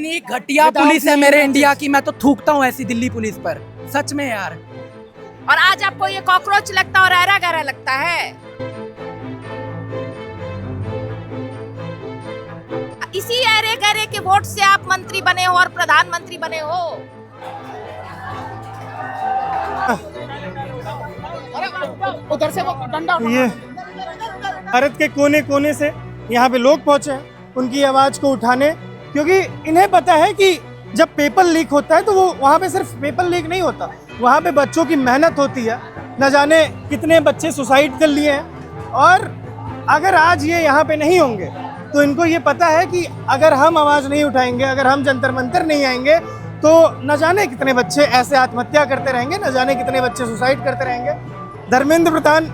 इतनी घटिया पुलिस है मेरे इंडिया की, मैं तो थूकता हूँ ऐसी दिल्ली पुलिस पर, सच में यार। और आज आपको ये कॉकरोच लगता और ऐरा गहरा लगता है। इसी ऐरे गहरे के वोट से आप मंत्री बने हो और प्रधानमंत्री बने हो। उधर से वो डंडा ये भारत के कोने कोने से यहाँ पे लोग पहुंचे हैं उनकी आवाज को उठाने, क्योंकि इन्हें पता है कि जब पेपर लीक होता है तो वो वहाँ पे सिर्फ पेपर लीक नहीं होता, वहाँ पे बच्चों की मेहनत होती है। न जाने कितने बच्चे सुसाइड कर लिए हैं, और अगर आज ये यहाँ पे नहीं होंगे तो इनको ये पता है कि अगर हम आवाज़ नहीं उठाएंगे, अगर हम जंतर मंतर नहीं आएंगे तो न जाने कितने बच्चे ऐसे आत्महत्या करते रहेंगे, न जाने कितने बच्चे सुसाइड करते रहेंगे। धर्मेंद्र प्रधान,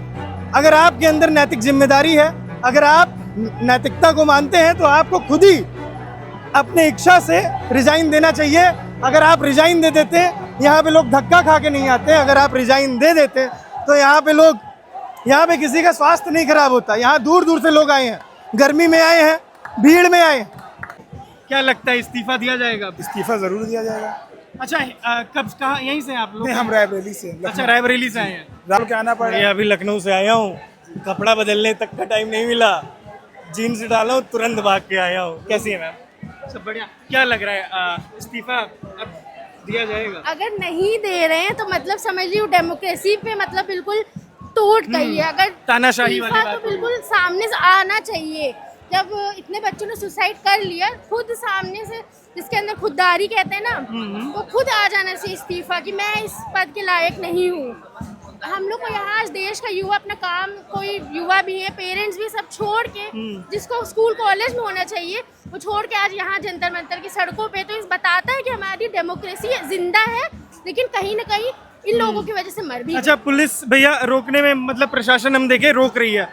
अगर आपके अंदर नैतिक जिम्मेदारी है, अगर आप नैतिकता को मानते हैं तो आपको खुद ही अपने इच्छा से रिजाइन देना चाहिए। अगर आप रिजाइन दे देते, यहाँ पे लोग धक्का खा के नहीं आते, अगर आप रिजाइन दे देते तो यहाँ पे किसी का स्वास्थ्य नहीं खराब होता। यहाँ दूर दूर से लोग आए हैं, गर्मी में आए हैं, भीड़ में आए हैं। क्या लगता है इस्तीफा दिया जाएगा? इस्तीफा जरूर दिया जाएगा। अच्छा, कब कहाँ? यहीं से आप लोग? नहीं, हम रायबरेली से। अच्छा, रायबरेली से आए हैं। राल के आना पड़ा। मैं अभी लखनऊ से आया हूँ, कपड़ा बदलने तक का टाइम नहीं मिला, जीन्स डाला हूँ, तुरंत भाग के आया हूँ। कैसी है मैम? सब बढ़िया। क्या लग रहा है इस्तीफा अब दिया जाएगा? अगर नहीं दे रहे हैं तो मतलब समझ लीजिए डेमोक्रेसी पे मतलब बिल्कुल टूट गई है। अगर तानाशाही वाली इस्तीफा बात तो बिल्कुल सामने से आना चाहिए। जब इतने बच्चों ने सुसाइड कर लिया, खुद सामने से, जिसके अंदर खुददारी कहते हैं ना, तो खुद आ जाना चाहिए इस्तीफा कि मैं इस पद के लायक नहीं हूँ। हम लोग को यहाँ आज देश का युवा अपना काम, कोई युवा भी है, पेरेंट्स भी, सब छोड़ के, जिसको स्कूल कॉलेज में होना चाहिए वो छोड़ के आज यहाँ जंतर मंतर की सड़कों पे, तो इस बताता है कि हमारी डेमोक्रेसी जिंदा है, लेकिन कहीं ना कहीं इन लोगों की वजह से मर भी। अच्छा, पुलिस भैया रोकने में, मतलब प्रशासन हम देखे रोक रही है,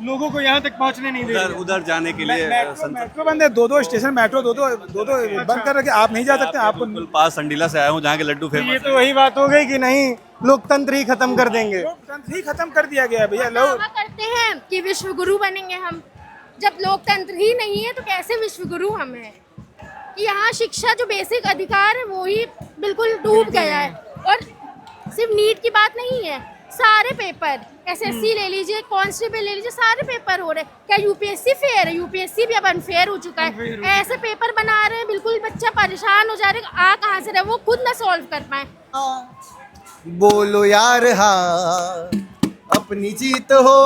लोगों को यहाँ तक पहुँचने नहीं दे रही है। उधर जाने के लिए मेट्रो बंद है, दो स्टेशन मेट्रो दो बंद कर रखे। आप नहीं जा सकते। आपको पास संडीला से आया हूँ जहाँ के लड्डू फेमस ये तो वही बात हो गई कि नहीं, लोकतंत्र ही खत्म कर देंगे। लोकतंत्र ही खत्म कर दिया गया भैया। लोग दावा करते हैं कि विश्व गुरु बनेंगे हम, जब लोकतंत्र ही नहीं है तो कैसे विश्व गुरु हम हैं? कि यहाँ शिक्षा जो बेसिक अधिकार है वो ही बिल्कुल डूब गया है। और सिर्फ नीट की बात नहीं है, सारे पेपर, एसएससी ले लीजिए, कांस्टेबल ले लीजिए, सारे पेपर हो रहे हैं। क्या यूपीएससी फेयर है? यूपीएससी भी अब अनफेयर हो चुका है। ऐसे पेपर बना रहे हैं, बिल्कुल बच्चा परेशान हो जा रहा है, आ कहाँ से रहे, वो खुद ना सॉल्व कर पाए। बोलो यार हाँ, अपनी जीत हो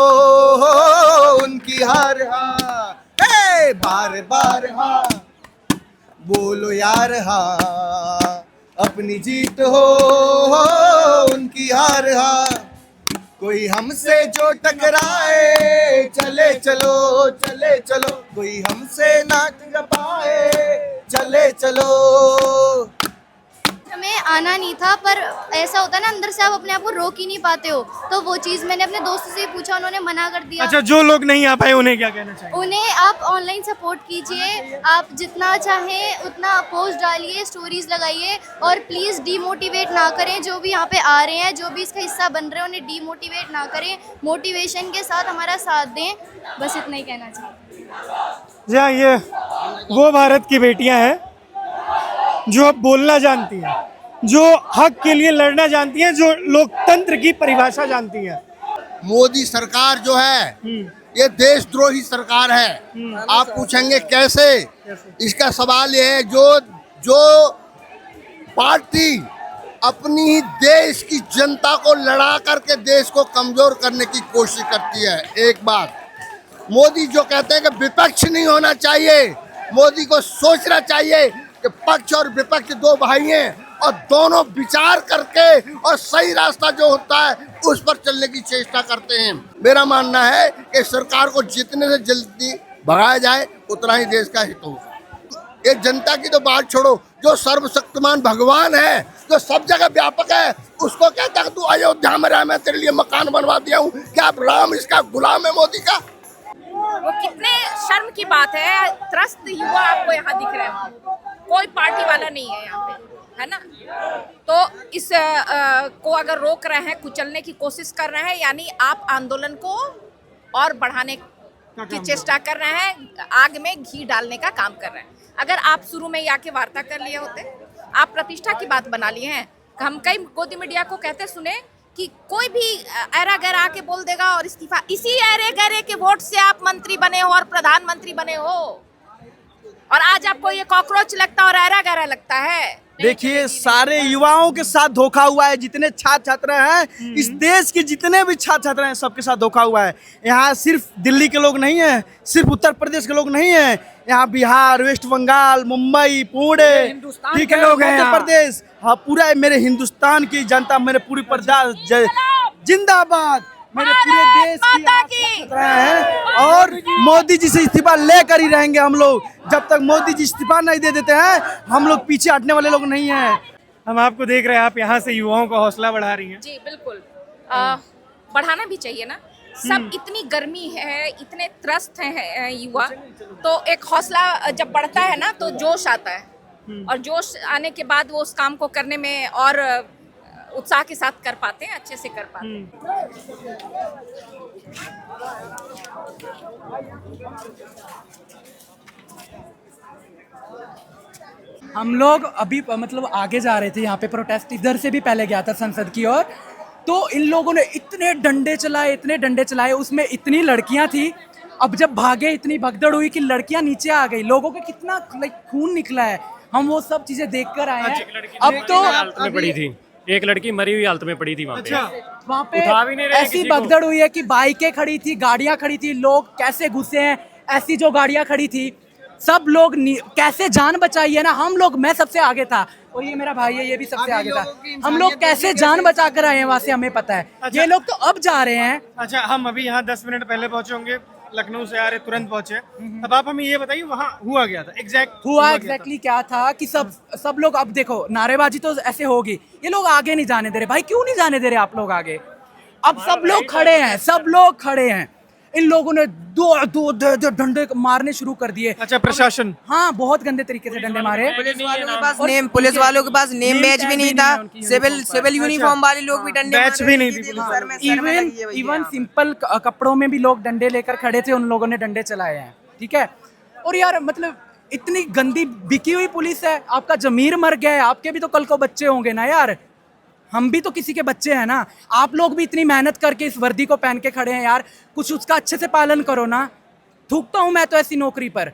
उनकी हार हाँ, हे बार बार हाँ। बोलो यार हाँ, अपनी जीत हो उनकी हार हाँ। कोई हमसे जो टकराए चले चलो, चले चलो, कोई हमसे ना टकरा पाए चले चलो। हमें आना नहीं था, पर ऐसा होता है ना, अंदर से आप अपने आप को रोक ही नहीं पाते हो, तो वो चीज़ मैंने अपने दोस्त से पूछा, उन्होंने मना कर दिया। अच्छा, जो लोग नहीं आ पाए उन्हें क्या कहना चाहिए? उन्हें आप ऑनलाइन सपोर्ट कीजिए, आप जितना चाहें उतना पोस्ट डालिए, स्टोरीज लगाइए, और प्लीज़ डीमोटिवेट ना करें। जो भी यहाँ पे आ रहे हैं, जो भी इसका हिस्सा बन रहे हैं, उन्हें डीमोटिवेट ना करें, मोटिवेशन के साथ हमारा साथ दें। बस इतना ही कहना चाहिए। जी हाँ, ये वो भारत की बेटियां हैं जो अब बोलना जानती हैं, जो हक के लिए लड़ना जानती हैं, जो लोकतंत्र की परिभाषा जानती हैं। मोदी सरकार जो है ये देशद्रोही सरकार है। आप पूछेंगे कैसे? इसका सवाल ये है, जो पार्टी अपनी ही देश की जनता को लड़ा करके देश को कमजोर करने की कोशिश करती है। एक बात, मोदी जो कहते हैं कि विपक्ष नहीं होना चाहिए, मोदी को सोचना चाहिए कि पक्ष और विपक्ष दो भाई हैं और दोनों विचार करके और सही रास्ता जो होता है उस पर चलने की चेष्टा करते हैं। मेरा मानना है कि सरकार को जितने से जल्दी भगाया जाए उतना ही देश का हित हो। ये जनता की तो बात छोड़ो, जो सर्वशक्तिमान भगवान है, जो सब जगह व्यापक है, उसको कहता है तू अयोध्या में रह, मैं तेरे लिए मकान बनवा दिया हूँ। क्या आप राम इसका गुलाम है मोदी का? वो कितने शर्म की बात है। त्रस्त युवा आपको यहाँ दिख रहे हैं, कोई पार्टी वाला नहीं है यहाँ पे, है ना? तो इस को अगर रोक रहे हैं, कुचलने की कोशिश कर रहे हैं, यानी आप आंदोलन को और बढ़ाने की चेष्टा कर रहे हैं, आग में घी डालने का काम कर रहे हैं। अगर आप शुरू में ही आके वार्ता कर लिए होते, आप प्रतिष्ठा की बात बना लिए हैं। हम कई गोदी मीडिया को कहते सुने कि कोई भी ऐरा गैरा आके बोल देगा और इस्तीफा, इसी ऐरे गैरे के वोट से आप मंत्री बने हो और प्रधानमंत्री बने हो, और आज आपको ये कॉकरोच लगता है और ऐरा गैरा लगता है। देखिए, सारे युवाओं के साथ धोखा हुआ है। जितने छात्र छात्रा हैं इस देश के, जितने भी छात्र छात्रा हैं, सबके साथ धोखा हुआ है। यहाँ सिर्फ दिल्ली के लोग नहीं हैं, सिर्फ उत्तर प्रदेश के लोग नहीं हैं, यहाँ बिहार, वेस्ट बंगाल, मुंबई, पुणे, ठीक है, उत्तर प्रदेश, हाँ, पूरा मेरे हिंदुस्तान की जनता, मेरे पूरी प्रदेश जिंदाबाद, मेरे पूरे देश की है। और मोदी जी से इस्तीफा लेकर ही रहेंगे हम लोग। जब तक मोदी जी इस्तीफा नहीं दे देते हैं, हम लोग पीछे हटने वाले लोग नहीं हैं। हम आपको देख रहे हैं, आप यहाँ से युवाओं का हौसला बढ़ा रही हैं। जी बिल्कुल, बढ़ाना भी चाहिए ना। सब इतनी गर्मी है, इतने त्रस्त हैं युवा, तो एक हौसला जब बढ़ता है ना तो जोश आता है, और जोश आने के बाद वो उस काम को करने में और उत्साह के साथ कर पाते हैं, अच्छे से कर पाते हैं। हम लोग अभी मतलब आगे जा रहे थे, यहाँ पे प्रोटेस्ट इधर से भी पहले गया था संसद की ओर, तो इन लोगों ने इतने डंडे चलाए, उसमें इतनी लड़कियां थी। अब जब भागे, इतनी भगदड़ हुई कि लड़कियां नीचे आ गई, लोगों का कितना खून निकला है, हम वो सब चीजें देख कर आए हैं। अब तो में पड़ी थी, एक लड़की मरी हुई हालत में पड़ी थी वहाँ पे उठा भी नहीं रहे ऐसी भगदड़ हुई है कि बाइकें खड़ी थी, गाड़ियां खड़ी थी, लोग कैसे घुसे हैं, ऐसी जो गाड़ियां खड़ी थी, सब लोग कैसे जान बचाई है ना। हम लोग, मैं सबसे आगे था, और ये मेरा भाई है, ये भी सबसे आगे था। हम लोग कैसे जान बचा कर आए हैं वहाँ से, हमें पता है। ये लोग तो अब जा रहे हैं। अच्छा, हम अभी यहाँ 10 मिनट पहले पहुंचे होंगे, लखनऊ से आ रहे, तुरंत पहुंचे। अब आप हमें ये बताइए, वहाँ हुआ क्या था एग्जैक्टली क्या था कि सब लोग, अब देखो नारेबाजी तो ऐसे होगी, ये लोग आगे नहीं जाने दे रहे। भाई क्यों नहीं जाने दे रहे आप लोग आगे? अब सब लोग खड़े हैं, इन लोगों ने दो डंडे मारने शुरू कर दिए। अच्छा, प्रशासन, हाँ, बहुत गंदे तरीके से डंडे मारे। पुलिस वालों के पास नेम बैच भी नहीं था, सिविल यूनिफॉर्म वाले लोग भी डंडे बैच भी नहीं थी। इवन सिंपल कपड़ों में भी लोग डंडे लेकर खड़े थे, उन लोगों ने डंडे चलाए हैं, ठीक है। और यार मतलब इतनी गंदी बिकी हुई पुलिस है, आपका जमीर मर गया है, आपके भी तो कल को बच्चे होंगे ना यार, हम भी तो किसी के बच्चे हैं ना। आप लोग भी इतनी मेहनत करके इस वर्दी को पहन के खड़े हैं यार, कुछ उसका अच्छे से पालन करो ना। थूकता हूँ मैं तो ऐसी नौकरी पर,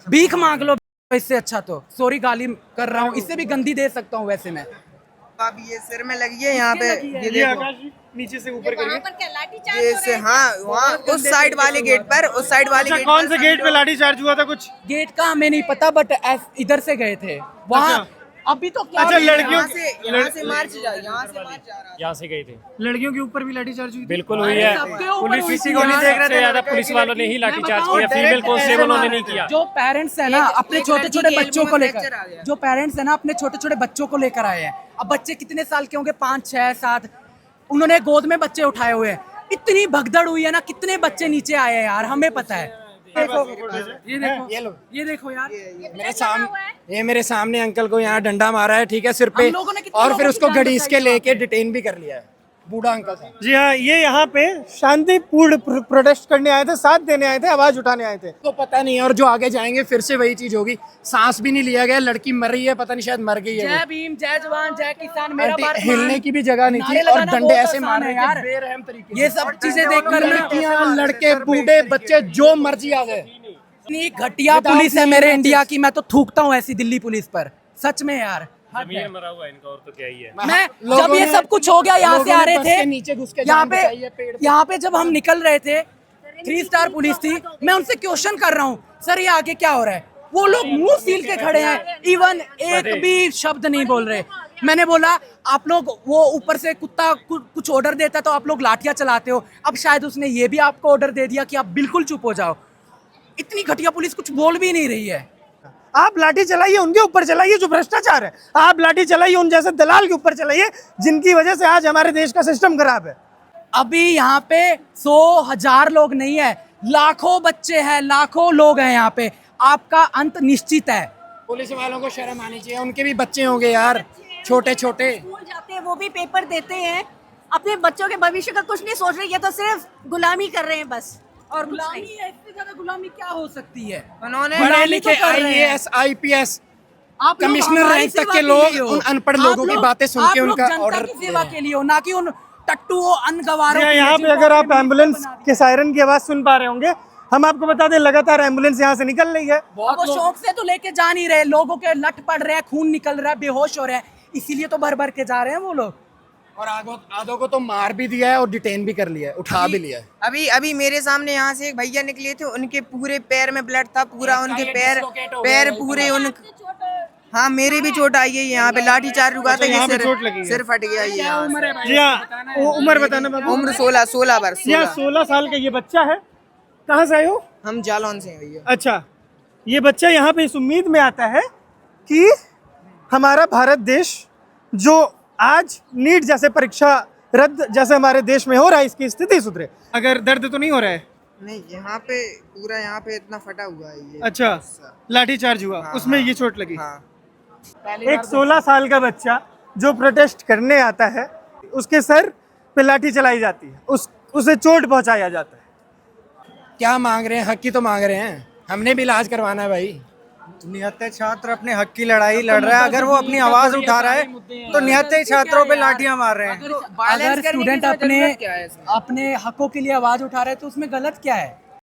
भीख मांग लो इससे अच्छा तो। सॉरी गाली कर रहा हूँ, इससे भी गंदी दे सकता हूँ वैसे मैं। अब ये सिर में लगी है यहाँ पे, ये देखो नीचे से ऊपर करके, ये हाँ, वहाँ उस साइड वाले गेट पर, उस साइड वाले गेट। कौन से गेट पे लाठी चार्ज हुआ था? कुछ गेट का हमें नहीं पता, बट इधर से गए थे वहाँ। अभी तो क्या, अच्छा, लड़कियों यहाँ से मार्च जा रहा, यहाँ से गए थे, लड़कियों के ऊपर भी लाठी चार्ज हुई? बिल्कुल हुई है। पुलिस किसी को नहीं देख रहे थे, ज्यादा पुलिस वालों ने ही लाठी चार्ज किया, फीमेल कांस्टेबलों ने नहीं किया। जो पेरेंट्स है ना अपने छोटे छोटे बच्चों को लेकर, जो पेरेंट्स है ना अपने छोटे छोटे बच्चों को लेकर आए हैं। अब बच्चे कितने साल के होंगे, 5, 6, 7, उन्होंने गोद में बच्चे उठाए हुए हैं। इतनी भगदड़ हुई है ना, कितने बच्चे नीचे आए हैं यार, हमें पता है। देखो, ये देखो यार, मेरे सामने अंकल को यहाँ डंडा मारा है, ठीक है, सिर पे, और फिर उसको घड़ीस के लेके डिटेन भी कर लिया है, बूढ़ा अंकल था। जी हाँ, ये यहाँ पे शांतिपूर्ण प्रोटेस्ट करने आए थे, साथ देने आए थे, आवाज उठाने आए थे। तो पता नहीं, और जो आगे जाएंगे फिर से वही चीज होगी। सांस भी नहीं लिया गया, लड़की मर रही है, पता नहीं शायद मर गई है। जय भीम, जय जवान, जय किसान, मेरा भारत महान। हिलने की भी जगह नहीं थी, और डंडे ऐसे मार रहे हैं बेरहम तरीके। ये सब चीजें देखकर लड़कियां, लड़के, बूढ़े, बच्चे, जो मर्जी आ गए। इतनी घटिया पुलिस है मेरे इंडिया की, मैं तो थूकता हूँ ऐसी दिल्ली पुलिस पर, सच में यार। जमीर मरा हुआ है इनका, और तो क्या ही है। मैं जब ये सब कुछ हो गया, यहाँ से आ रहे थे, नीचे घुस के यहाँ पे जब हम निकल रहे थे, 3 स्टार पुलिस थी, मैं उनसे क्वेश्चन कर रहा हूँ, सर ये आगे क्या हो रहा है? वो लोग मुंह सील के खड़े हैं, इवन एक भी शब्द नहीं बोल रहे। मैंने बोला आप लोग, वो ऊपर से कुत्ता कुछ ऑर्डर देता तो आप लोग लाठियां चलाते हो, अब शायद उसने ये भी आपको ऑर्डर दे दिया कि आप बिल्कुल चुप हो जाओ। इतनी घटिया पुलिस कुछ बोल भी नहीं रही है। आप लाठी चलाइए उनके ऊपर चलाइए जो भ्रष्टाचार है, आप लाठी चलाइए उन जैसे दलाल के ऊपर चलाइए जिनकी वजह से आज हमारे देश का सिस्टम खराब है। अभी यहाँ पे 100,000 लोग नहीं है, लाखों बच्चे हैं, लाखों लोग हैं यहाँ पे, आपका अंत निश्चित है। पुलिस वालों को शर्म आनी चाहिए, उनके भी बच्चे होंगे यार, छोटे छोटे। स्कूल जाते हैं, वो भी पेपर देते हैं, अपने बच्चों के भविष्य का कुछ नहीं सोच रहे, ये तो सिर्फ गुलामी कर रहे हैं बस। और कुछ गुलामी नहीं। है, इससे ज्यादा गुलामी क्या हो सकती है? उन्होंने पढ़े गुलामी लिखे तो कर रहे हैं। IAS IPS आप लोग कमिश्नर हमारी रैंक तक सेवा के लिए लोग हो। उन अनपढ़ आप लोगों की लोग- बातें सुन आप के लोग उनका जनता ऑर्डर की दे सेवा रहे हैं। के लिए हो, ना कि उन टट्टुओं अनगवारों जी हाँ, के लिए यहाँ पे जिनको अगर आप आपने एम्बुलेंस बना दिया। के सायरन की आवाज सुन पा रहे होंगे, हम आपको बता दें लगातार एम्बुलेंस यहाँ से निकल रही है। अब वो शौक से तो लेके जा नहीं रहे, लोगों के लट पड़ रहे हैं, खून निकल रहा है, बेहोश हो रहे हैं, इसीलिए तो भर भर के जा रहे हैं वो लोग। और आधों को तो मार भी दिया है और डिटेन भी कर लिया है, उठा भी लिया है। अभी अभी मेरे सामने यहाँ से एक भैया निकले थे, उनके पूरे पैर में ब्लड था, पूरा उनके पैर पूरे उन। हाँ, मेरी भी चोट आई है यहाँ पे, लाठी चार्ज हुआ था, यहाँ ये पे चोट लगी है। सिर फट गया ये यहाँ से। जी हाँ, उम्र बताना बाबू। उम्र 16 वर्ष। जी हाँ, 16 साल का ये बच्चा है। कहाँ से आए हो? हम जालौन से हैं भैया। अच्छा, ये बच्चा यहाँ पे इस उम्मीद में आता है कि हमारा भारत देश जो आज नीट जैसे परीक्षा रद्द जैसे हमारे देश में हो रहा है, इसकी स्थिति सुधरे। अगर दर्द तो नहीं हो रहा है? नहीं, यहाँ पे पूरा यहाँ पे इतना फटा हुआ है ये। अच्छा, लाठी चार्ज हुआ, हाँ, उसमें हाँ। ये चोट लगी। हाँ। एक 16 साल का बच्चा जो प्रोटेस्ट करने आता है, उसके सर पे लाठी चलाई जाती है, उसे चोट पहुंचाया जाता है। क्या मांग रहे हैं? हक की तो मांग रहे हैं, हमने भी इलाज करवाना है भाई। निहत्थे छात्र अपने हक की लड़ाई लड़ रहा है, अगर वो अपनी आवाज उठा रहा है तो निहत्थे छात्रों पे लाठियां मार रहे हैं। अगर स्टूडेंट अपने हकों के लिए आवाज उठा रहे हैं तो उसमें गलत क्या है?